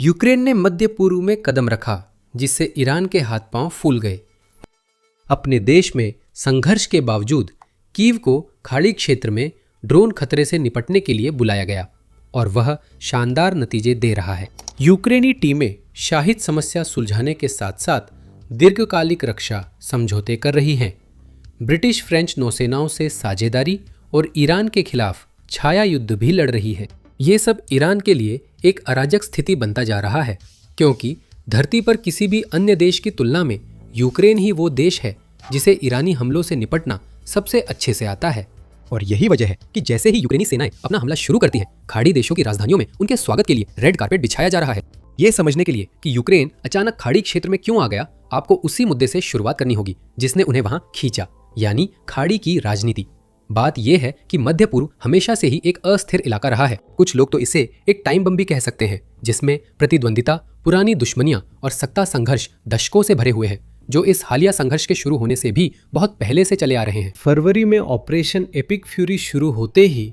Ukraine ने मध्य पूर्व में कदम रखा, जिससे ईरान के हाथ पांव फूल गए। अपने देश में संघर्ष के बावजूद कीव को खाड़ी क्षेत्र में ड्रोन खतरे से निपटने के लिए बुलाया गया और वह शानदार नतीजे दे रहा है। यूक्रेनी टीमें शाहिद समस्या सुलझाने के साथ साथ दीर्घकालिक रक्षा समझौते कर रही हैं। ब्रिटिश फ्रेंच नौसेनाओं से साझेदारी और ईरान के खिलाफ छाया युद्ध भी लड़ रही है। ये सब ईरान के लिए एक अराजक स्थिति बनता जा रहा है, क्योंकि धरती पर किसी भी अन्य देश की तुलना में यूक्रेन ही वो देश है जिसे ईरानी हमलों से निपटना सबसे अच्छे से आता है। और यही वजह है कि जैसे ही यूक्रेनी सेनाएं अपना हमला शुरू करती हैं, खाड़ी देशों की राजधानियों में उनके स्वागत के लिए रेड कारपेट बिछाया जा रहा है। ये समझने के लिए कि यूक्रेन अचानक खाड़ी क्षेत्र में क्यों आ गया, आपको उसी मुद्दे से शुरुआत करनी होगी जिसने उन्हें वहां खींचा, यानी खाड़ी की राजनीति। बात यह है कि मध्य पूर्व हमेशा से ही एक अस्थिर इलाका रहा है। कुछ लोग तो इसे एक टाइम बम भी कह सकते हैं, जिसमें प्रतिद्वंदिता, पुरानी दुश्मनियां और सत्ता संघर्ष दशकों से भरे हुए हैं, जो इस हालिया संघर्ष के शुरू होने से भी बहुत पहले से चले आ रहे हैं। फरवरी में ऑपरेशन एपिक फ्यूरी शुरू होते ही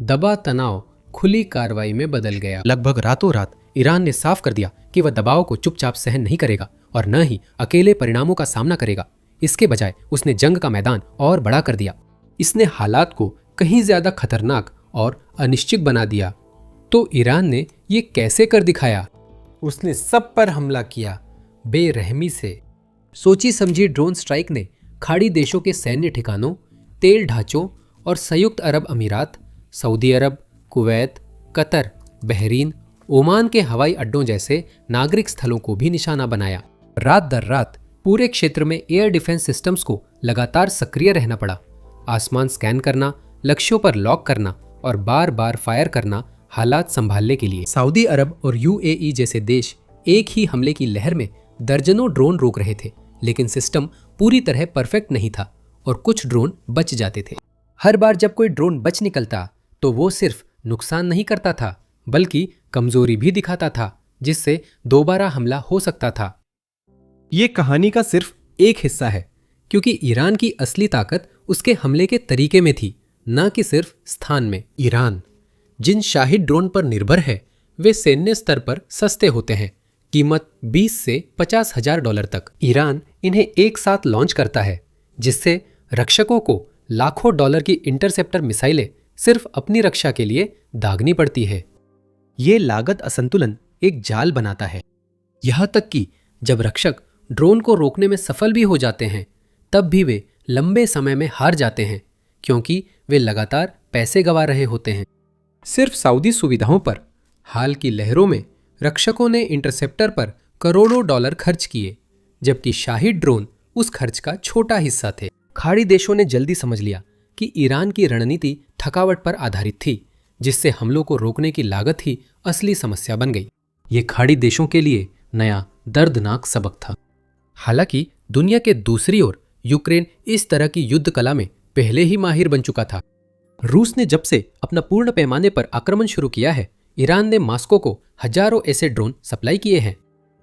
दबा तनाव खुली कार्रवाई में बदल गया। लगभग रातों रात ईरान ने साफ कर दिया कि वह दबाव को चुपचाप सहन नहीं करेगा और न ही अकेले परिणामों का सामना करेगा। इसके बजाय उसने जंग का मैदान और बड़ा कर दिया। इसने हालात को कहीं ज्यादा खतरनाक और अनिश्चित बना दिया। तो ईरान ने ये कैसे कर दिखाया? उसने सब पर हमला किया, बेरहमी से। सोची समझी ड्रोन स्ट्राइक ने खाड़ी देशों के सैन्य ठिकानों, तेल ढांचों और संयुक्त अरब अमीरात, सऊदी अरब, कुवैत, कतर, बहरीन, ओमान के हवाई अड्डों जैसे नागरिक स्थलों को भी निशाना बनाया। रात दर रात पूरे क्षेत्र में एयर डिफेंस सिस्टम्स को लगातार सक्रिय रहना पड़ा। आसमान स्कैन करना, लक्ष्यों पर लॉक करना और बार बार फायर करना हालात संभालने के लिए। सऊदी अरब और यूएई जैसे देश एक ही हमले की लहर में दर्जनों ड्रोन रोक रहे थे, लेकिन सिस्टम पूरी तरह परफेक्ट नहीं था और कुछ ड्रोन बच जाते थे। हर बार जब कोई ड्रोन बच निकलता तो वो सिर्फ नुकसान नहीं करता था, बल्कि कमजोरी भी दिखाता था, जिससे दोबारा हमला हो सकता था। ये कहानी का सिर्फ एक हिस्सा है, क्योंकि ईरान की असली ताकत उसके हमले के तरीके में थी, न कि सिर्फ स्थान में। ईरान जिन शाहिद ड्रोन पर निर्भर है, वे सैन्य स्तर पर सस्ते होते हैं, कीमत 20 से 50 हजार डॉलर तक। ईरान इन्हें एक साथ लॉन्च करता है, जिससे रक्षकों को लाखों डॉलर की इंटरसेप्टर मिसाइलें सिर्फ अपनी रक्षा के लिए दागनी पड़ती है। ये लागत असंतुलन एक जाल बनाता है। यहां तक कि जब रक्षक ड्रोन को रोकने में सफल भी हो जाते हैं, तब भी वे लंबे समय में हार जाते हैं, क्योंकि वे लगातार पैसे गंवा रहे होते हैं। सिर्फ सऊदी सुविधाओं पर हाल की लहरों में रक्षकों ने इंटरसेप्टर पर करोड़ों डॉलर खर्च किए, जबकि शाहिद ड्रोन उस खर्च का छोटा हिस्सा थे। खाड़ी देशों ने जल्दी समझ लिया कि ईरान की रणनीति थकावट पर आधारित थी, जिससे हमलों को रोकने की लागत ही असली समस्या बन गई। ये खाड़ी देशों के लिए नया दर्दनाक सबक था। हालांकि दुनिया के दूसरी ओर यूक्रेन इस तरह की युद्ध कला में पहले ही माहिर बन चुका था। रूस ने जब से अपना पूर्ण पैमाने पर आक्रमण शुरू किया है, ईरान ने मॉस्को को हजारों ऐसे ड्रोन सप्लाई किए हैं।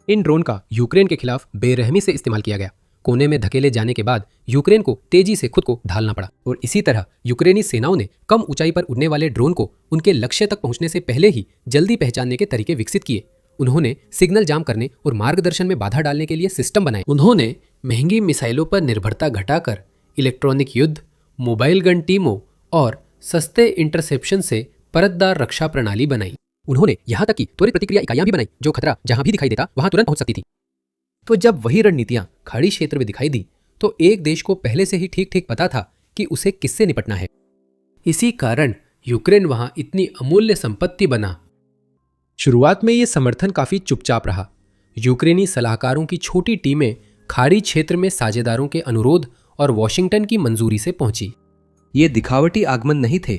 इन ड्रोन का यूक्रेन के खिलाफ बेरहमी से इस्तेमाल किया गया। कोने में धकेले जाने के बाद यूक्रेन को तेजी से खुद को ढालना पड़ा, और इसी तरह यूक्रेनी सेनाओं ने कम ऊंचाई पर उड़ने वाले ड्रोन को उनके लक्ष्य तक पहुंचने से पहले ही जल्दी पहचानने के तरीके विकसित किए। उन्होंने सिग्नल जाम करने और मार्गदर्शन में बाधा डालने के लिए सिस्टम बनाए। उन्होंने महंगी मिसाइलों पर निर्भरता घटाकर इलेक्ट्रॉनिक युद्ध, मोबाइल गन टीमों और सस्ते इंटरसेप्शन से परतदार रक्षा प्रणाली बनाई। उन्होंने यहां तक कि त्वरित प्रतिक्रिया इकाइयां भी बनाई, जो खतरा जहां भी दिखाई देता वहां तुरंत पहुंच सकती थी। तो जब वही रणनीतियां खाड़ी क्षेत्र में दिखाई दी, तो एक देश को पहले से ही ठीक ठीक पता था कि उसे किससे निपटना है। इसी कारण यूक्रेन वहां इतनी अमूल्य संपत्ति बना। शुरुआत में ये समर्थन काफी चुपचाप रहा। यूक्रेनी सलाहकारों की छोटी टीमें खाड़ी क्षेत्र में साझेदारों के अनुरोध और वॉशिंगटन की मंजूरी से पहुंची। ये दिखावटी आगमन नहीं थे,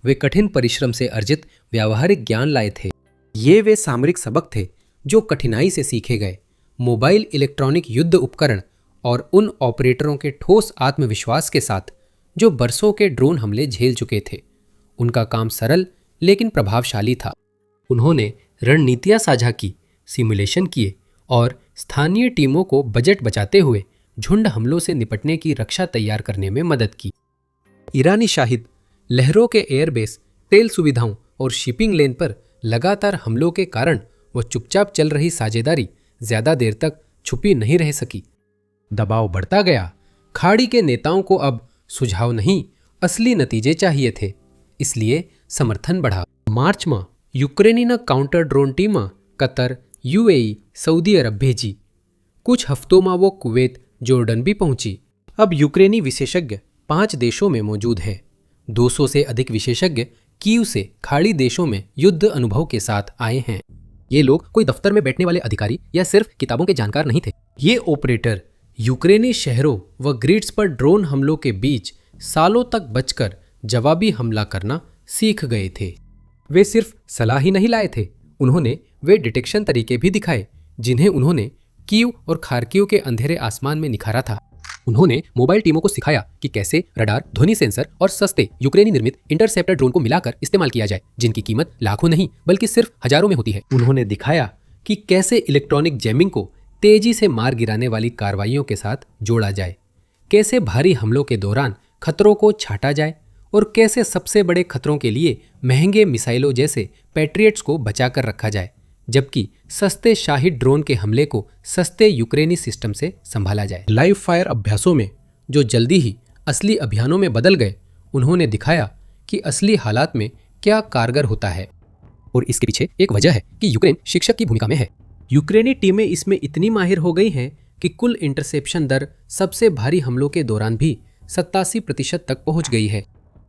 वे कठिन परिश्रम से अर्जित व्यावहारिक ज्ञान लाए थे। ये वे सामरिक सबक थे जो कठिनाई से सीखे गए। मोबाइल इलेक्ट्रॉनिक युद्ध उपकरण और उन ऑपरेटरों के ठोस आत्मविश्वास के साथ जो बरसों के ड्रोन हमले झेल चुके थे। उनका काम सरल लेकिन प्रभावशाली था। उन्होंने रणनीतियां साझा की, सिमुलेशन किए और स्थानीय टीमों को बजट बचाते हुए झुंड हमलों से निपटने की रक्षा तैयार करने में मदद की। ईरानी शाहिद लहरों के एयरबेस, तेल सुविधाओं और शिपिंग लेन पर लगातार हमलों के कारण वो चुपचाप चल रही साझेदारी ज्यादा देर तक छुपी नहीं रह सकी। दबाव बढ़ता गया। खाड़ी के नेताओं को अब सुझाव नहीं, असली नतीजे चाहिए थे, इसलिए समर्थन बढ़ा। मार्च में यूक्रेनी counter drone team Qatar, UAE, सऊदी अरब भेजी। कुछ हफ्तों में वो कुवैत, जॉर्डन भी पहुंची। अब यूक्रेनी विशेषज्ञ 5 देशों में मौजूद है। 200 से अधिक विशेषज्ञ कीव से खाड़ी देशों में युद्ध अनुभव के साथ आए हैं। ये लोग कोई दफ्तर में बैठने वाले अधिकारी या सिर्फ किताबों के जानकार नहीं थे। ये ऑपरेटर यूक्रेनी शहरों व ग्रिड्स पर ड्रोन हमलों के बीच सालों तक बचकर जवाबी हमला करना सीख गए थे। वे सिर्फ सलाह ही नहीं लाए थे, उन्होंने वे डिटेक्शन तरीके भी दिखाए जिन्हें उन्होंने कीव और खार्किव के अंधेरे आसमान में निखारा था। उन्होंने मोबाइल टीमों को सिखाया कि कैसे रडार, ध्वनि सेंसर और सस्ते यूक्रेनी निर्मित इंटरसेप्टर ड्रोन को मिलाकर इस्तेमाल किया जाए, जिनकी कीमत लाखों नहीं बल्कि सिर्फ हजारों में होती है। उन्होंने दिखाया कि कैसे इलेक्ट्रॉनिक जैमिंग को तेजी से मार गिराने वाली कार्रवाइयों के साथ जोड़ा जाए, कैसे भारी हमलों के दौरान खतरों को छांटा जाए और कैसे सबसे बड़े खतरों के लिए महंगे मिसाइलों जैसे पैट्रियट्स को बचाकर रखा जाए, जबकि सस्ते शाही ड्रोन के हमले को सस्ते यूक्रेनी सिस्टम से संभाला जाए। लाइव फायर अभ्यासों में, जो जल्दी ही असली अभियानों में बदल गए, उन्होंने दिखाया कि असली हालात में क्या कारगर होता है। और इसके पीछे एक वजह है कि यूक्रेन शिक्षक की भूमिका में है। यूक्रेनी टीमें इसमें इतनी माहिर हो गई हैं कि कुल इंटरसेप्शन दर सबसे भारी हमलों के दौरान भी 87% तक पहुंच गई है।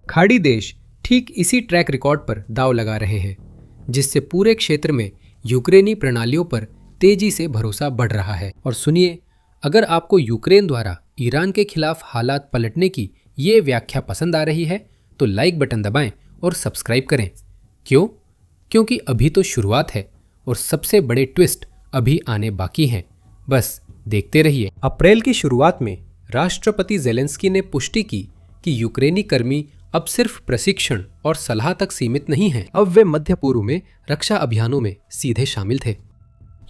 खाड़ी देश ठीक इसी ट्रैक रिकॉर्ड पर दांव लगा रहे हैं, जिससे पूरे क्षेत्र में यूक्रेनी प्रणालियों पर तेजी से भरोसा बढ़ रहा है। और सुनिए, अगर आपको यूक्रेन द्वारा ईरान के खिलाफ हालात पलटने की ये व्याख्या पसंद आ रही है तो लाइक बटन दबाएं और सब्सक्राइब करें। क्यों? क्योंकि अभी तो शुरुआत है और सबसे बड़े ट्विस्ट अभी आने बाकी हैं। बस देखते रहिए। अप्रैल की शुरुआत में राष्ट्रपति ज़ेलेंस्की ने पुष्टि की कि यूक्रेनी कर्मी अब सिर्फ प्रशिक्षण और सलाह तक सीमित नहीं हैं, अब वे मध्य पूर्व में रक्षा अभियानों में सीधे शामिल थे।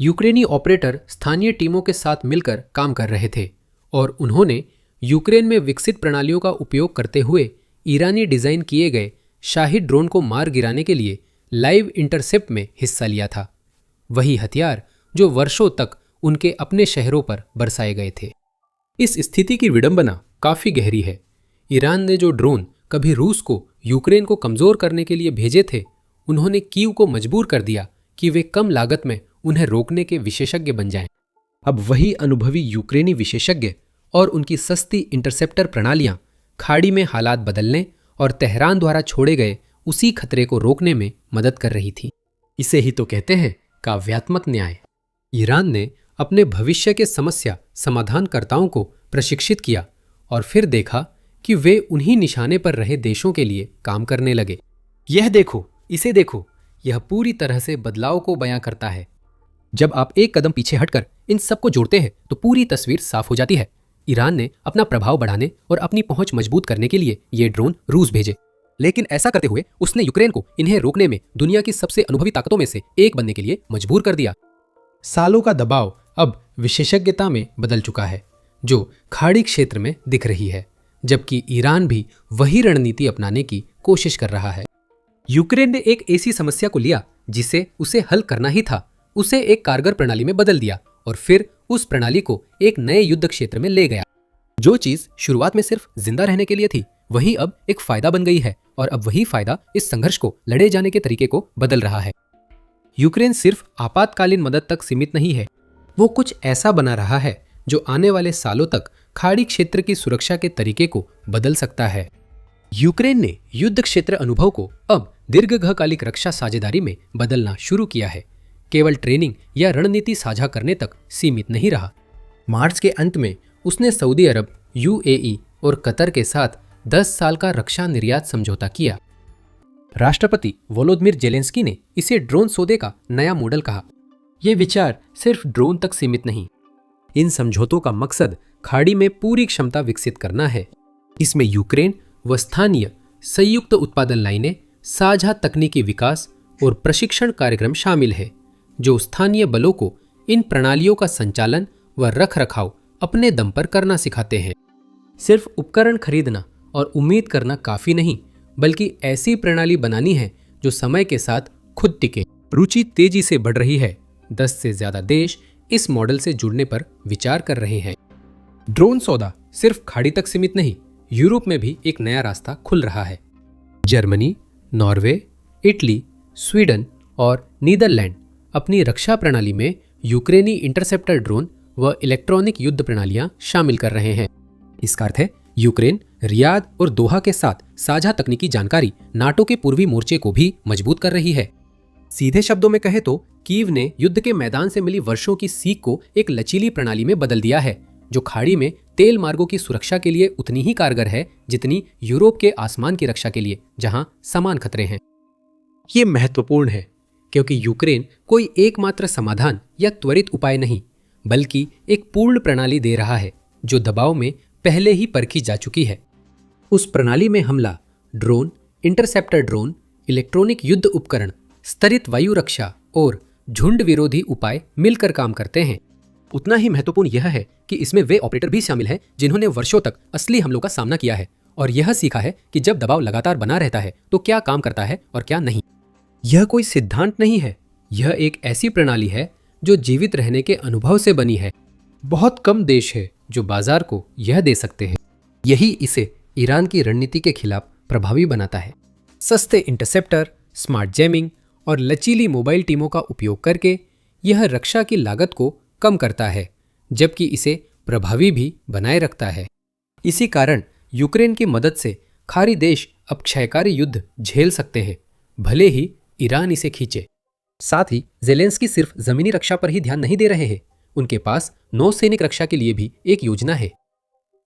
यूक्रेनी ऑपरेटर स्थानीय टीमों के साथ मिलकर काम कर रहे थे और उन्होंने यूक्रेन में विकसित प्रणालियों का उपयोग करते हुए ईरानी डिजाइन किए गए शाही ड्रोन को मार गिराने के लिए लाइव इंटरसेप्ट में हिस्सा लिया था, वही हथियार जो वर्षों तक उनके अपने शहरों पर बरसाए गए थे। इस स्थिति की विडंबना काफी गहरी है। ईरान ने जो ड्रोन कभी रूस को यूक्रेन को कमजोर करने के लिए भेजे थे, उन्होंने कीव को मजबूर कर दिया कि वे कम लागत में उन्हें रोकने के विशेषज्ञ बन जाएं। अब वही अनुभवी यूक्रेनी विशेषज्ञ और उनकी सस्ती इंटरसेप्टर प्रणालियां खाड़ी में हालात बदलने और तेहरान द्वारा छोड़े गए उसी खतरे को रोकने में मदद कर रही थी। इसे ही तो कहते हैं काव्यात्मक न्याय। ईरान ने अपने भविष्य के समस्या समाधानकर्ताओं को प्रशिक्षित किया और फिर देखा कि वे उन्हीं निशाने पर रहे देशों के लिए काम करने लगे। यह देखो, इसे देखो, यह पूरी तरह से बदलाव को बयां करता है। जब आप एक कदम पीछे हटकर इन सबको जोड़ते हैं तो पूरी तस्वीर साफ हो जाती है। ईरान ने अपना प्रभाव बढ़ाने और अपनी पहुंच मजबूत करने के लिए ये ड्रोन रूस भेजे, लेकिन ऐसा करते हुए उसने यूक्रेन को इन्हें रोकने में दुनिया की सबसे अनुभवी ताकतों में से एक बनने के लिए मजबूर कर दिया। सालों का दबाव अब विशेषज्ञता में बदल चुका है, जो खाड़ी क्षेत्र में दिख रही है, जबकि ईरान भी वही रणनीति अपनाने की कोशिश कर रहा है। यूक्रेन ने एक ऐसी समस्या को लिया जिसे उसे हल करना ही था, उसे एक कारगर प्रणाली में बदल दिया और फिर उस प्रणाली को एक नए युद्ध क्षेत्र में ले गया। जो चीज शुरुआत में सिर्फ जिंदा रहने के लिए थी, वही अब एक फायदा बन गई है और अब वही फायदा इस संघर्ष को लड़े जाने के तरीके को बदल रहा है। यूक्रेन सिर्फ आपातकालीन मदद तक सीमित नहीं है, वो कुछ ऐसा बना रहा है जो आने वाले सालों तक खाड़ी क्षेत्र की सुरक्षा के तरीके को बदल सकता है। यूक्रेन ने युद्ध क्षेत्र अनुभव को अब दीर्घकालिक रक्षा साझेदारी में बदलना शुरू किया है, केवल ट्रेनिंग या रणनीति साझा करने तक सीमित नहीं रहा। मार्च के अंत में उसने सऊदी अरब, यूएई और कतर के साथ 10 साल का रक्षा निर्यात समझौता किया। राष्ट्रपति वोलोदिमीर ज़ेलेंस्की ने इसे ड्रोन सौदे का नया मॉडल कहा। यह विचार सिर्फ ड्रोन तक सीमित नहीं, इन समझौतों का मकसद खाड़ी में पूरी क्षमता विकसित करना है। इसमें यूक्रेन व स्थानीय संयुक्त उत्पादन लाइनें, साझा तकनीकी विकास और प्रशिक्षण कार्यक्रम शामिल है, जो स्थानीय बलों को इन प्रणालियों का संचालन व रखरखाव अपने दम पर करना सिखाते हैं। सिर्फ उपकरण खरीदना और उम्मीद करना काफी नहीं, बल्कि ऐसी प्रणाली बनानी है जो समय के साथ खुद टिके। रुचि तेजी से बढ़ रही है 10 से ज्यादा देश इस मॉडल से जुड़ने पर विचार कर रहे हैं। ड्रोन सौदा सिर्फ खाड़ी तक सीमित नहीं, यूरोप में भी एक नया रास्ता खुल रहा है। जर्मनी, नॉर्वे, इटली, स्वीडन और नीदरलैंड अपनी रक्षा प्रणाली में यूक्रेनी इंटरसेप्टर ड्रोन व इलेक्ट्रॉनिक युद्ध प्रणालियां शामिल कर रहे हैं। इसका अर्थ है यूक्रेन रियाद और दोहा के साथ साझा तकनीकी जानकारी नाटो के पूर्वी मोर्चे को भी मजबूत कर रही है। सीधे शब्दों में कहे तो कीव ने युद्ध के मैदान से मिली वर्षों की सीख को एक लचीली प्रणाली में बदल दिया है, जो खाड़ी में तेल मार्गों की सुरक्षा के लिए उतनी ही कारगर है जितनी यूरोप के आसमान की रक्षा के लिए, जहां समान खतरे हैं। ये महत्वपूर्ण है क्योंकि यूक्रेन कोई एकमात्र समाधान या त्वरित उपाय नहीं, बल्कि एक पूर्ण प्रणाली दे रहा है जो दबाव में पहले ही परखी जा चुकी है। उस प्रणाली में हमला, ड्रोन, इंटरसेप्टर ड्रोन, इलेक्ट्रॉनिक युद्ध उपकरण, स्तरित वायु रक्षा और झुंड विरोधी उपाय मिलकर काम करते हैं। उतना ही महत्वपूर्ण यह है कि इसमें वे ऑपरेटर भी शामिल हैं जिन्होंने वर्षों तक असली हमलों का सामना किया है और यह सीखा है कि जब दबाव लगातार बना रहता है तो क्या काम करता है और क्या नहीं। यह कोई सिद्धांत नहीं है, यह एक ऐसी प्रणाली है जो जीवित रहने के अनुभव से बनी है। बहुत कम देश है जो बाजार को यह दे सकते हैं। यही इसे ईरान की रणनीति के खिलाफ प्रभावी बनाता है। सस्ते इंटरसेप्टर, स्मार्ट जैमिंग और लचीली मोबाइल टीमों का उपयोग करके यह रक्षा की लागत को कम करता है, जबकि इसे प्रभावी भी बनाए रखता है। इसी कारण यूक्रेन की मदद से खाड़ी देश अब क्षयकारी युद्ध झेल सकते हैं, भले ही ईरान इसे खींचे। साथ ही ज़ेलेंस्की सिर्फ जमीनी रक्षा पर ही ध्यान नहीं दे रहे हैं, उनके पास नौसैनिक रक्षा के लिए भी एक योजना है।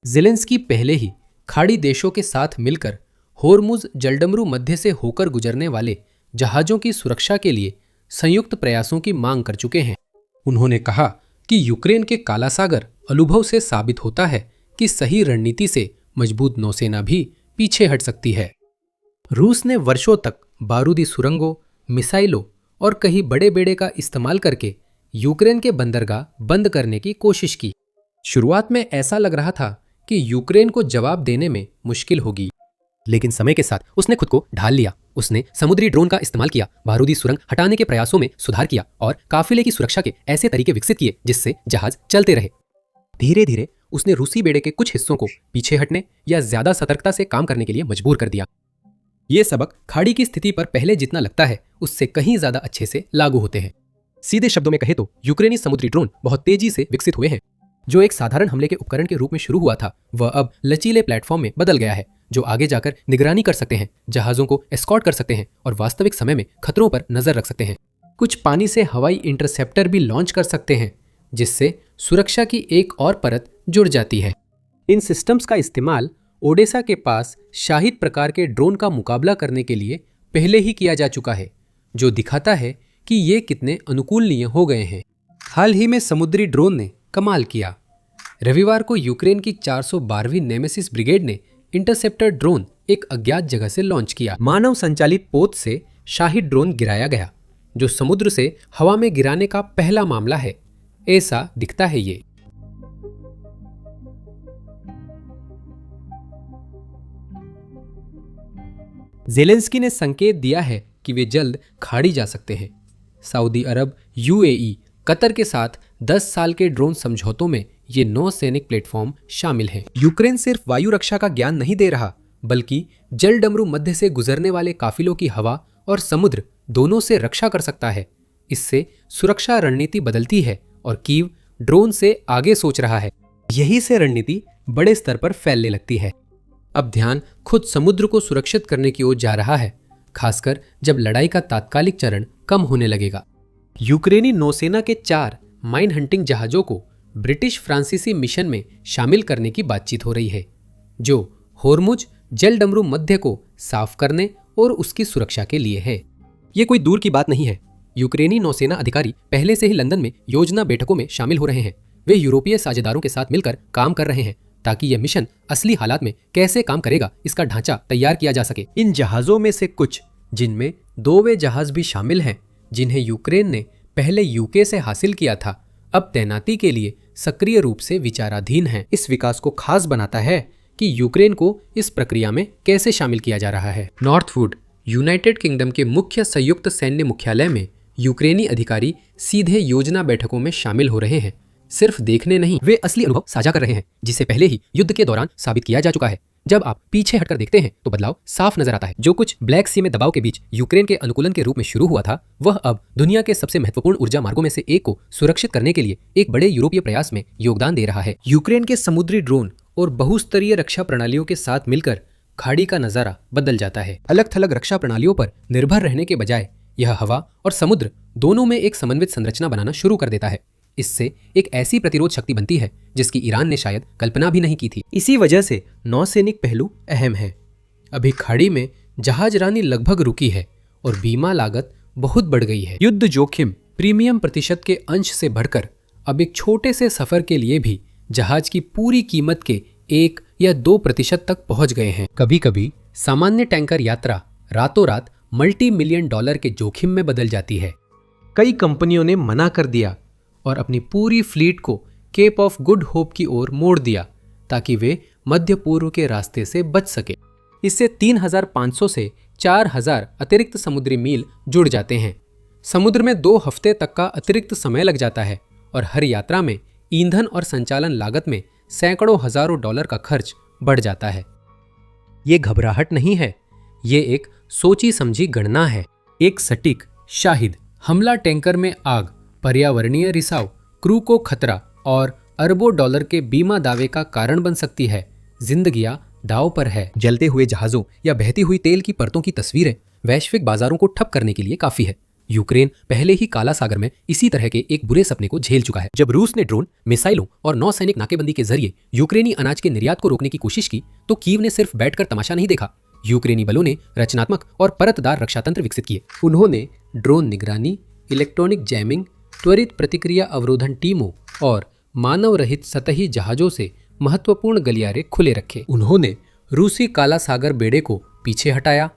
ज़ेलेंस्की पहले ही खाड़ी देशों के साथ मिलकर होर्मुज जलडमरू मध्य से होकर गुजरने वाले जहाजों की सुरक्षा के लिए संयुक्त प्रयासों की मांग कर चुके हैं। उन्होंने कहा कि यूक्रेन के काला सागर अनुभव से साबित होता है कि सही रणनीति से मजबूत नौसेना भी पीछे हट सकती है। रूस ने वर्षों तक बारूदी सुरंगों, मिसाइलों और कई बड़े बेड़े का इस्तेमाल करके यूक्रेन के बंदरगाह बंद करने की कोशिश की। शुरुआत में ऐसा लग रहा था कि यूक्रेन को जवाब देने में मुश्किल होगी, लेकिन समय के साथ उसने खुद को ढाल लिया। उसने समुद्री ड्रोन का इस्तेमाल किया, बारूदी सुरंग हटाने के प्रयासों में सुधार किया और काफिले की सुरक्षा के ऐसे तरीके विकसित किए जिससे जहाज चलते रहे। धीरे धीरे उसने रूसी बेड़े के कुछ हिस्सों को पीछे हटने या ज्यादा सतर्कता से काम करने के लिए मजबूर कर दिया। ये सबक खाड़ी की स्थिति पर पहले जितना लगता है उससे कहीं ज्यादा अच्छे से लागू होते हैं। सीधे शब्दों में कहे तो यूक्रेनी समुद्री ड्रोन बहुत तेजी से विकसित हुए हैं। जो एक साधारण हमले के उपकरण के रूप में शुरू हुआ था, वह अब लचीले प्लेटफॉर्म में बदल गया है, जो आगे जाकर निगरानी कर सकते हैं, जहाजों को एस्कॉर्ट कर सकते हैं और वास्तविक समय में खतरों पर नजर रख सकते हैं। कुछ पानी से हवाई इंटरसेप्टर भी लॉन्च कर सकते हैं, जिससे सुरक्षा की एक और परत जुड़ जाती है। इन सिस्टम्स का इस्तेमाल ओडेसा के पास शाहिद प्रकार के ड्रोन का मुकाबला करने के लिए पहले ही किया जा चुका है, जो दिखाता है कि ये कितने अनुकूलनीय हो गए हैं। हाल ही में समुद्री ड्रोन ने कमाल किया। रविवार को यूक्रेन की 412वीं नेमेसिस ब्रिगेड ने इंटरसेप्टर ड्रोन एक अज्ञात जगह से लॉन्च किया। मानव संचालित पोत से शाहिद ड्रोन गिराया गया, जो समुद्र से हवा में गिराने का पहला मामला है। ऐसा दिखता है ये। ज़ेलेंस्की ने संकेत दिया है कि वे जल्द खाड़ी जा सकते हैं। सऊदी अरब, यूएई, कतर के साथ 10 साल के ड्रोन समझौतों में ये नौसैनिक प्लेटफॉर्म शामिल हैं। यूक्रेन सिर्फ वायु रक्षा का ज्ञान नहीं दे रहा, बल्कि जलडमरू मध्य से गुजरने वाले काफिलों की हवा और समुद्र दोनों से रक्षा कर सकता है। इससे सुरक्षा रणनीति बदलती है और कीव ड्रोन से आगे सोच रहा है। यही से रणनीति बड़े स्तर पर फैलने लगती है। अब ध्यान खुद समुद्र को सुरक्षित करने की ओर जा रहा है, खासकर जब लड़ाई का तात्कालिक चरण कम होने लगेगा। यूक्रेनी नौसेना के 4 माइन हंटिंग जहाजों को ब्रिटिश फ्रांसीसी मिशन में शामिल करने की बातचीत हो रही है, जो होर्मुज जलडमरू मध्य को साफ करने और उसकी सुरक्षा के लिए है। ये कोई दूर की बात नहीं है। यूक्रेनी नौसेना अधिकारी पहले से ही लंदन में योजना बैठकों में शामिल हो रहे हैं। वे यूरोपीय साझेदारों के साथ मिलकर काम कर रहे हैं ताकि यह मिशन असली हालात में कैसे काम करेगा इसका ढांचा तैयार किया जा सके। इन जहाजों में से कुछ, जिनमें 2 वे जहाज भी शामिल हैं, जिन्हें यूक्रेन ने पहले यूके से हासिल किया था, अब तैनाती के लिए सक्रिय रूप से विचाराधीन हैं। इस विकास को खास बनाता है कि यूक्रेन को इस प्रक्रिया में कैसे शामिल किया जा रहा है। नॉर्थवुड, यूनाइटेड किंगडम के मुख्य संयुक्त सैन्य मुख्यालय में यूक्रेनी अधिकारी सीधे योजना बैठकों में शामिल हो रहे हैं। सिर्फ देखने नहीं, वे असली अनुभव साझा कर रहे हैं, जिसे पहले ही युद्ध के दौरान साबित किया जा चुका है। जब आप पीछे हटकर देखते हैं तो बदलाव साफ नजर आता है। जो कुछ ब्लैक सी में दबाव के बीच यूक्रेन के अनुकूलन के रूप में शुरू हुआ था, वह अब दुनिया के सबसे महत्वपूर्ण ऊर्जा मार्गों में से एक को सुरक्षित करने के लिए एक बड़े यूरोपीय प्रयास में योगदान दे रहा है। यूक्रेन के समुद्री ड्रोन और बहुस्तरीय रक्षा प्रणालियों के साथ मिलकर खाड़ी का नजारा बदल जाता है। अलग थलग रक्षा प्रणालियों पर निर्भर रहने के बजाय यह हवा और समुद्र दोनों में एक समन्वित संरचना बनाना शुरू कर देता है। इससे एक ऐसी प्रतिरोध शक्ति बनती है जिसकी ईरान ने शायद कल्पना भी नहीं की थी। इसी वजह से नौसैनिक पहलू अहम है। अभी खाड़ी में जहाजरानी लगभग रुकी है और बीमा लागत बहुत बढ़ गई है। युद्ध जोखिम प्रीमियम प्रतिशत के अंश से बढ़कर अब एक छोटे से सफर के लिए भी जहाज की पूरी कीमत के 1 या 2% तक पहुंच गए हैं। कभी कभी सामान्य टैंकर यात्रा रातों रात मल्टी मिलियन डॉलर के जोखिम में बदल जाती है। कई कंपनियों ने मना कर दिया और अपनी पूरी फ्लीट को केप ऑफ गुड होप की ओर मोड़ दिया ताकि वे मध्य पूर्व के रास्ते से बच सके। इससे 3,500 से 4,000 अतिरिक्त समुद्री मील जुड़ जाते हैं। समुद्र में 2 हफ्ते तक का अतिरिक्त समय लग जाता है और हर यात्रा में ईंधन और संचालन लागत में सैकड़ों हजारों डॉलर का खर्च बढ़ जाता है। ये घबराहट नहीं है, ये एक सोची समझी गणना है। एक सटीक शाहिद हमला टैंकर में आग, पर्यावरणीय रिसाव, क्रू को खतरा और अरबों डॉलर के बीमा दावे का कारण बन सकती है। जिंदगियां दांव पर है। जलते हुए जहाजों या बहती हुई तेल की परतों की तस्वीरें वैश्विक बाजारों को ठप करने के लिए काफी है। यूक्रेन पहले ही काला सागर में इसी तरह के एक बुरे सपने को झेल चुका है। जब रूस ने ड्रोन, मिसाइलों और नौसैनिक नाकेबंदी के जरिए यूक्रेनी अनाज के निर्यात को रोकने की कोशिश की तो कीव ने सिर्फ बैठकर तमाशा नहीं देखा। यूक्रेनी बलों ने रचनात्मक और परतदार रक्षा तंत्र विकसित किए। उन्होंने ड्रोन निगरानी, इलेक्ट्रॉनिक जैमिंग, त्वरित प्रतिक्रिया अवरोधन टीमों और मानव रहित सतही जहाजों से महत्वपूर्ण गलियारे खुले रखे। उन्होंने रूसी काला सागर बेड़े को पीछे हटाया,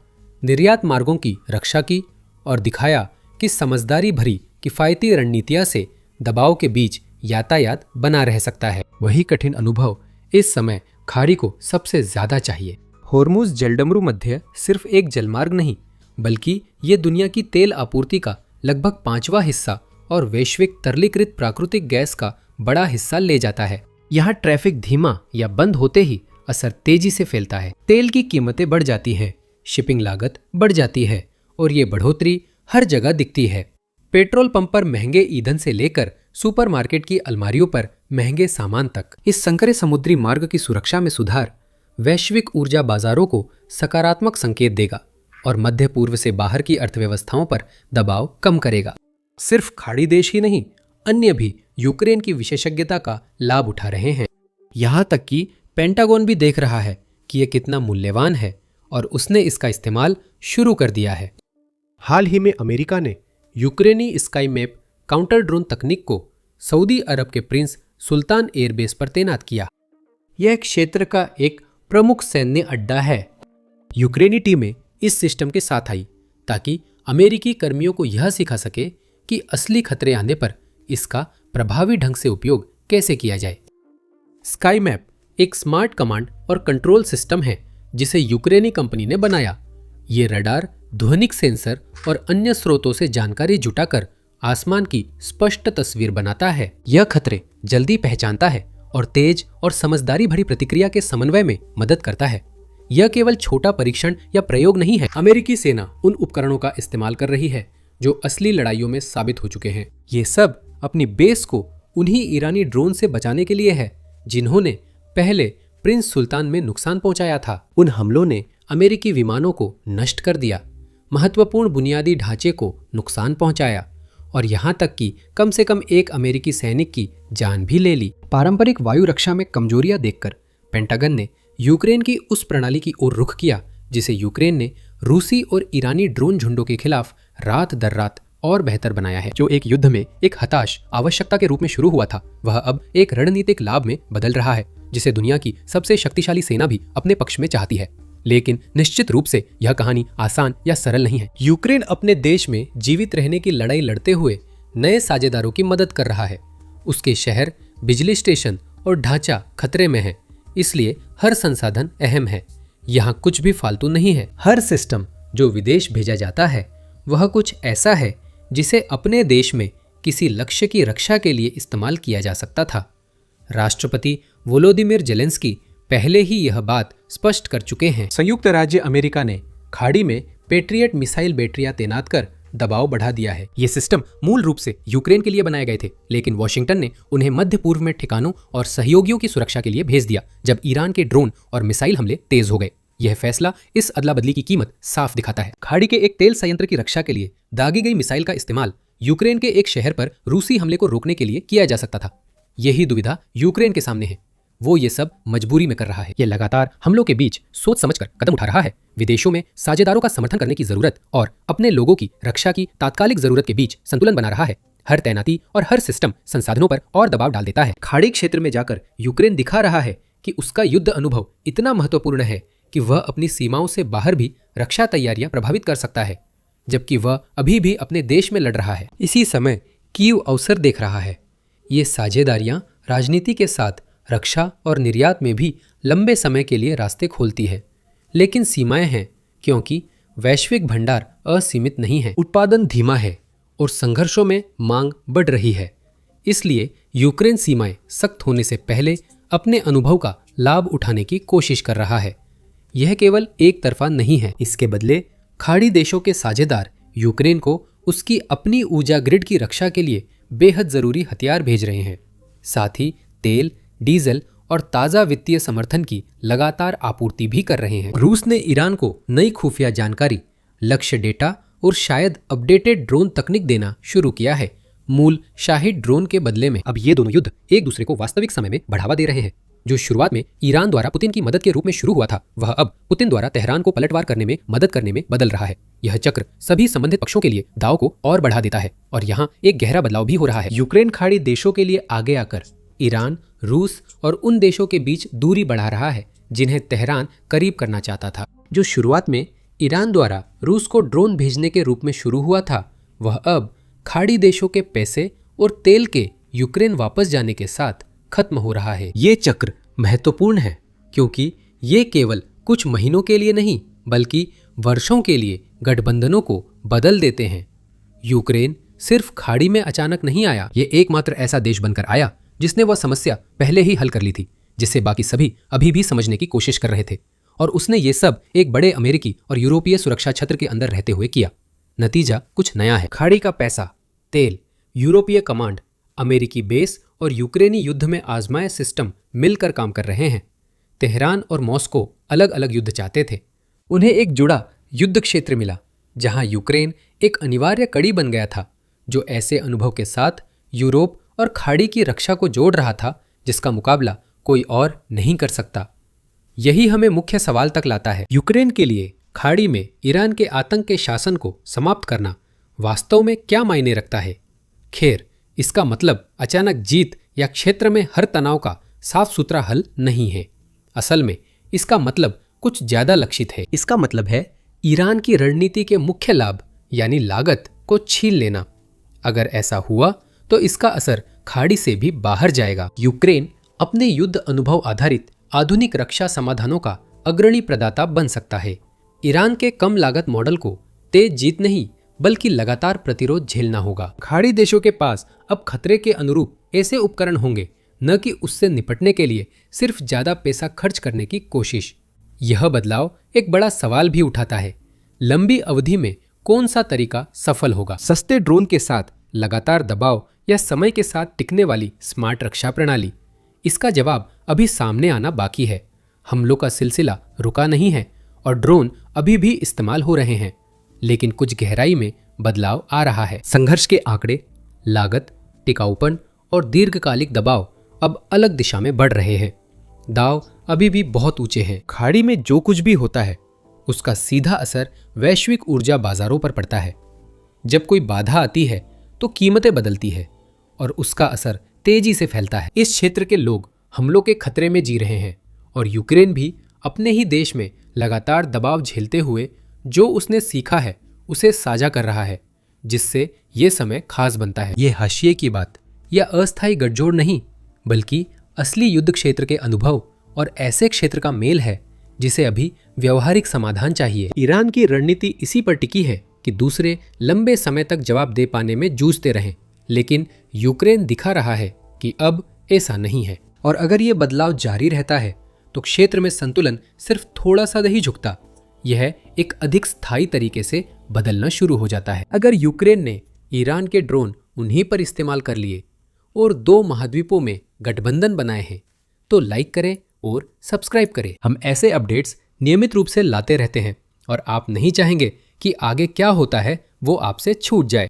निर्यात मार्गों की रक्षा की और दिखाया कि समझदारी भरी किफायती रणनीतियां से दबाव के बीच यातायात बना रह सकता है। वही कठिन अनुभव इस समय खाड़ी को सबसे ज्यादा चाहिए। होर्मुज जलडमरू मध्य सिर्फ एक जलमार्ग नहीं, बल्कि ये दुनिया की तेल आपूर्ति का लगभग 5वां हिस्सा और वैश्विक तरलीकृत प्राकृतिक गैस का बड़ा हिस्सा ले जाता है। यहाँ ट्रैफिक धीमा या बंद होते ही असर तेजी से फैलता है। तेल की कीमतें बढ़ जाती हैं, शिपिंग लागत बढ़ जाती है और ये बढ़ोतरी हर जगह दिखती है। पेट्रोल पंप पर महंगे ईंधन से लेकर सुपरमार्केट की अलमारियों पर महंगे सामान तक। इस संकरे समुद्री मार्ग की सुरक्षा में सुधार वैश्विक ऊर्जा बाजारों को सकारात्मक संकेत देगा और मध्य पूर्व से बाहर की अर्थव्यवस्थाओं पर दबाव कम करेगा। सिर्फ खाड़ी देश ही नहीं, अन्य भी यूक्रेन की विशेषज्ञता का लाभ उठा रहे हैं। यहाँ तक कि पेंटागन भी देख रहा है कि यह कितना मूल्यवान है और उसने इसका इस्तेमाल शुरू कर दिया है। हाल ही में अमेरिका ने यूक्रेनी स्काई मैप काउंटर ड्रोन तकनीक को सऊदी अरब के प्रिंस सुल्तान एयरबेस पर तैनात किया। यह क्षेत्र का एक प्रमुख सैन्य अड्डा है। यूक्रेनी टीमें इस सिस्टम के साथ आई ताकि अमेरिकी कर्मियों को यह सिखा सके कि असली खतरे आने पर इसका प्रभावी ढंग से उपयोग कैसे किया जाए। स्काई मैप एक स्मार्ट कमांड और कंट्रोल सिस्टम है जिसे यूक्रेनी कंपनी ने बनाया। ये रडार, ध्वनिक सेंसर और अन्य स्रोतों से जानकारी जुटाकर आसमान की स्पष्ट तस्वीर बनाता है। यह खतरे जल्दी पहचानता है और तेज और समझदारी भरी प्रतिक्रिया के समन्वय में मदद करता है। यह केवल छोटा परीक्षण या प्रयोग नहीं है। अमेरिकी सेना उन उपकरणों का इस्तेमाल कर रही है जो असली लड़ाइयों में साबित हो चुके हैं। ये सब अपनी बेस को उन्हीं ईरानी ड्रोन से बचाने के लिए है जिन्होंने पहले प्रिंस सुल्तान में नुकसान पहुंचाया था। उन हमलों ने अमेरिकी विमानों को नष्ट कर दिया, महत्वपूर्ण बुनियादी ढांचे को नुकसान पहुंचाया और यहां तक कि कम से कम एक अमेरिकी सैनिक की जान भी ले ली। पारंपरिक वायु रक्षा में कमजोरियां देखकर पेंटागन ने यूक्रेन की उस प्रणाली की ओर रुख किया जिसे यूक्रेन ने रूसी और ईरानी ड्रोन झुंडों के खिलाफ रात दर रात और बेहतर बनाया है। जो एक युद्ध में एक हताश आवश्यकता के रूप में शुरू हुआ था, वह अब एक रणनीतिक लाभ में बदल रहा है जिसे दुनिया की सबसे शक्तिशाली सेना भी अपने पक्ष में चाहती है। लेकिन निश्चित रूप से यह कहानी आसान या सरल नहीं है। यूक्रेन अपने देश में जीवित रहने की लड़ाई लड़ते हुए नए साझेदारों की मदद कर रहा है। उसके शहर, बिजली स्टेशन और ढांचा खतरे में है, इसलिए हर संसाधन अहम है। यहाँ कुछ भी फालतू नहीं है। हर सिस्टम जो विदेश भेजा जाता है वह कुछ ऐसा है जिसे अपने देश में किसी लक्ष्य की रक्षा के लिए इस्तेमाल किया जा सकता था। राष्ट्रपति वोलोदिमिर जेलेंस्की पहले ही यह बात स्पष्ट कर चुके हैं। संयुक्त राज्य अमेरिका ने खाड़ी में पेट्रियट मिसाइल बैटरियां तैनात कर दबाव बढ़ा दिया है। ये सिस्टम मूल रूप से यूक्रेन के लिए बनाए गए थे, लेकिन वॉशिंगटन ने उन्हें मध्य पूर्व में ठिकानों और सहयोगियों की सुरक्षा के लिए भेज दिया जब ईरान के ड्रोन और मिसाइल हमले तेज हो गए। यह फैसला इस अदला बदली की कीमत साफ दिखाता है। खाड़ी के एक तेल संयंत्र की रक्षा के लिए दागी गई मिसाइल का इस्तेमाल यूक्रेन के एक शहर पर रूसी हमले को रोकने के लिए किया जा सकता था। यही दुविधा यूक्रेन के सामने है। वो ये सब मजबूरी में कर रहा है। ये लगातार हमलों के बीच सोच समझकर कदम उठा रहा है। विदेशों में साझेदारों का समर्थन करने की जरूरत और अपने लोगों की रक्षा की तात्कालिक जरूरत के बीच संतुलन बना रहा है। हर तैनाती और हर सिस्टम संसाधनों पर और दबाव डाल देता है। खाड़ी क्षेत्र में जाकर यूक्रेन दिखा रहा है कि उसका युद्ध अनुभव इतना महत्वपूर्ण है कि वह अपनी सीमाओं से बाहर भी रक्षा तैयारियां प्रभावित कर सकता है, जबकि वह अभी भी अपने देश में लड़ रहा है। इसी समय कीव अवसर देख रहा है। ये साझेदारियां राजनीति के साथ रक्षा और निर्यात में भी लंबे समय के लिए रास्ते खोलती है, लेकिन सीमाएं हैं, क्योंकि वैश्विक भंडार असीमित नहीं है, उत्पादन धीमा है और संघर्षों में मांग बढ़ रही है। इसलिए यूक्रेन सीमाएं सख्त होने से पहले अपने अनुभव का लाभ उठाने की कोशिश कर रहा है। यह केवल एक तरफा नहीं है। इसके बदले खाड़ी देशों के साझेदार यूक्रेन को उसकी अपनी ऊर्जा ग्रिड की रक्षा के लिए बेहद जरूरी हथियार भेज रहे हैं। साथ ही तेल, डीजल और ताज़ा वित्तीय समर्थन की लगातार आपूर्ति भी कर रहे हैं। रूस ने ईरान को नई खुफिया जानकारी, लक्ष्य डेटा और शायद अपडेटेड ड्रोन तकनीक देना शुरू किया है, मूल शाहिद ड्रोन के बदले में। अब ये दोनों युद्ध एक दूसरे को वास्तविक समय में बढ़ावा दे रहे हैं। जो शुरुआत में ईरान द्वारा पुतिन की मदद के रूप में शुरू हुआ था, वह अब पुतिन द्वारा तेहरान को पलटवार करने में मदद करने में बदल रहा है। यह चक्र सभी संबंधित पक्षों के लिए दाव को और बढ़ा देता है और यहाँ एक गहरा बदलाव भी हो रहा है। यूक्रेन खाड़ी देशों के लिए आगे आकर ईरान, रूस और उन देशों के बीच दूरी बढ़ा रहा है जिन्हें तेहरान करीब करना चाहता था। जो शुरुआत में ईरान द्वारा रूस को ड्रोन भेजने के रूप में शुरू हुआ था, वह अब खाड़ी देशों के पैसे और तेल के यूक्रेन वापस जाने के साथ खत्म हो रहा है। ये चक्र महत्वपूर्ण है क्योंकि ये केवल कुछ महीनों के लिए नहीं, बल्कि वर्षों के लिए गठबंधनों को बदल देते हैं। यूक्रेन सिर्फ खाड़ी में अचानक नहीं आया, ये एकमात्र ऐसा देश बनकर आया जिसने वह समस्या पहले ही हल कर ली थी, जिसे बाकी सभी अभी भी समझने की कोशिश कर रहे थे। और उसने ये सब एक बड़े अमेरिकी और यूरोपीय सुरक्षा छत्र के अंदर रहते हुए किया। नतीजा कुछ नया है। खाड़ी का पैसा, तेल, यूरोपीय कमांड, अमेरिकी बेस और यूक्रेनी युद्ध में आजमाए सिस्टम मिलकर काम कर रहे हैं। तेहरान और मॉस्को अलग अलग युद्ध चाहते थे। उन्हें एक जुड़ा युद्ध क्षेत्र मिला जहां यूक्रेन एक अनिवार्य कड़ी बन गया था, जो ऐसे अनुभव के साथ यूरोप और खाड़ी की रक्षा को जोड़ रहा था जिसका मुकाबला कोई और नहीं कर सकता। यही हमें मुख्य सवाल तक लाता है। यूक्रेन के लिए खाड़ी में ईरान के आतंक के शासन को समाप्त करना वास्तव में क्या मायने रखता है? खैर, इसका मतलब अचानक जीत या क्षेत्र में हर तनाव का साफ सुथरा हल नहीं है। असल में इसका मतलब कुछ ज्यादा लक्षित है। इसका मतलब है ईरान की रणनीति के मुख्य लाभ यानी लागत को छीन लेना। अगर ऐसा हुआ तो इसका असर खाड़ी से भी बाहर जाएगा। यूक्रेन अपने युद्ध अनुभव आधारित आधुनिक रक्षा समाधानों का अग्रणी प्रदाता बन सकता है। ईरान के कम लागत मॉडल को तेज जीत नहीं बल्कि लगातार प्रतिरोध झेलना होगा। खाड़ी देशों के पास अब खतरे के अनुरूप ऐसे उपकरण होंगे, न कि उससे निपटने के लिए सिर्फ ज्यादा पैसा खर्च करने की कोशिश। यह बदलाव एक बड़ा सवाल भी उठाता है, लंबी अवधि में कौन सा तरीका सफल होगा? सस्ते ड्रोन के साथ लगातार दबाव या समय के साथ टिकने वाली स्मार्ट रक्षा प्रणाली? इसका जवाब अभी सामने आना बाकी है। हमलों का सिलसिला रुका नहीं है और ड्रोन अभी भी इस्तेमाल हो रहे हैं, लेकिन कुछ गहराई में बदलाव आ रहा है। संघर्ष के आंकड़े, लागत, टिकाऊपन और दीर्घकालिक दबाव अब अलग दिशा में बढ़ रहे हैं। दाव अभी भी बहुत ऊंचे हैं। खाड़ी में जो कुछ भी होता है उसका सीधा असर वैश्विक ऊर्जा बाजारों पर पड़ता है। जब कोई बाधा आती है तो कीमतें बदलती है और उसका असर तेजी से फैलता है। इस क्षेत्र के लोग हमलों के खतरे में जी रहे हैं और यूक्रेन भी अपने ही देश में लगातार दबाव झेलते हुए जो उसने सीखा है उसे साझा कर रहा है, जिससे ये समय खास बनता है। ये हाशिए की बात या अस्थायी गठजोड़ नहीं, बल्कि असली युद्ध क्षेत्र के अनुभव और ऐसे क्षेत्र का मेल है जिसे अभी व्यवहारिक समाधान चाहिए। ईरान की रणनीति इसी पर टिकी है कि दूसरे लंबे समय तक जवाब दे पाने में जूझते रहें, लेकिन यूक्रेन दिखा रहा है कि अब ऐसा नहीं है। और अगर ये बदलाव जारी रहता है तो क्षेत्र में संतुलन सिर्फ थोड़ा सा नहीं झुकता, यह एक अधिक स्थायी तरीके से बदलना शुरू हो जाता है। अगर यूक्रेन ने ईरान के ड्रोन उन्हीं पर इस्तेमाल कर लिए और 2 महाद्वीपों में गठबंधन बनाए हैं तो लाइक करें और सब्सक्राइब करें। हम ऐसे अपडेट्स नियमित रूप से लाते रहते हैं और आप नहीं चाहेंगे कि आगे क्या होता है वो आपसे छूट जाए।